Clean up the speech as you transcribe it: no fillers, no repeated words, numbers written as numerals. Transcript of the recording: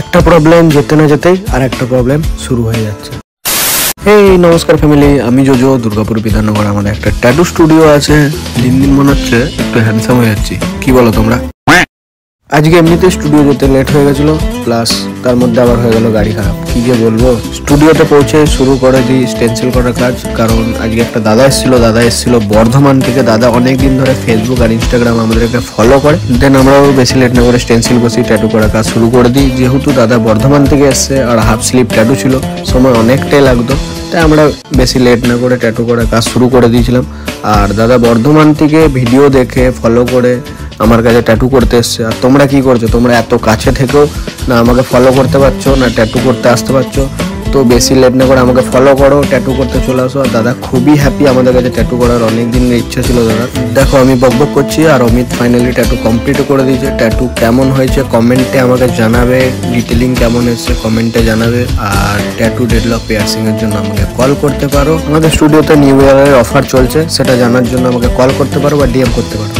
একটা প্রবলেম যেতে না যেতেই আর একটা প্রবলেম শুরু হয়ে যাচ্ছে। এই নমস্কার ফ্যামিলি, আমি জোজো, দুর্গাপুর বিধাননগর আমাদের একটা ট্যাটু স্টুডিও আছে। দিন দিন মনে হচ্ছে একটু হ্যান্ডসাম হয়ে যাচ্ছি, কি বলো তোমরা? আজকে এমনিতে স্টুডিও যেতে লেট হয়ে গেছিলো, প্লাস তার মধ্যে আবার হয়ে গেল গাড়ি খারাপ। কি যে বলবো, স্টুডিওতে পৌঁছে শুরু করে দিই স্টেনসিল করার কাজ। কারণ আজকে একটা দাদা এসেছিল বর্ধমান থেকে। দাদা অনেকদিন ধরে ফেসবুক আর ইনস্টাগ্রাম আমাদেরকে ফলো করে। দেন আমরাও বেশি লেট না করে স্টেনসিল বসি ট্যাটু করার কাজ শুরু করে দিই। যেহেতু দাদা বর্ধমান থেকে এসছে আর হাফ স্লিভ ট্যাটু ছিল, সময় অনেকটাই লাগতো, তাই আমরা বেশি লেট না করে ট্যাটু করার কাজ শুরু করে দিয়েছিলাম। আর দাদা বর্ধমান থেকে ভিডিও দেখে ফলো করে আমার কাছে ট্যাটু করতে এসছে। আর তোমরা কি করছো? তোমরা এত কাছে থেকেও না আমাকে ফলো করতে পারছো, না ট্যাটু করতে আসতে পারছো। তো বেশি লেট না করে আমাকে ফলো করো, ট্যাটু করতে চলে আসো। আর দাদা খুবই হ্যাপি, আমাদের কাছে ট্যাটু করার অনেক দিনের ইচ্ছা ছিল দাদা। দেখো আমি বকবক করছি আর অমিত ফাইনালি ট্যাটু কমপ্লিট করে দিয়েছে। ট্যাটু কেমন হয়েছে কমেন্টে আমাকে জানাবে, ডিটেলিং কেমন এসেছে কমেন্টে জানাবে। আর ট্যাটু ডেডলক পিয়ার্সিং এর জন্য আমাকে কল করতে পারো। আমাদের স্টুডিওতে নিউ ইয়ারের অফার চলছে, সেটা জানার জন্য আমাকে কল করতে পারো বা ডিএম করতে পারো।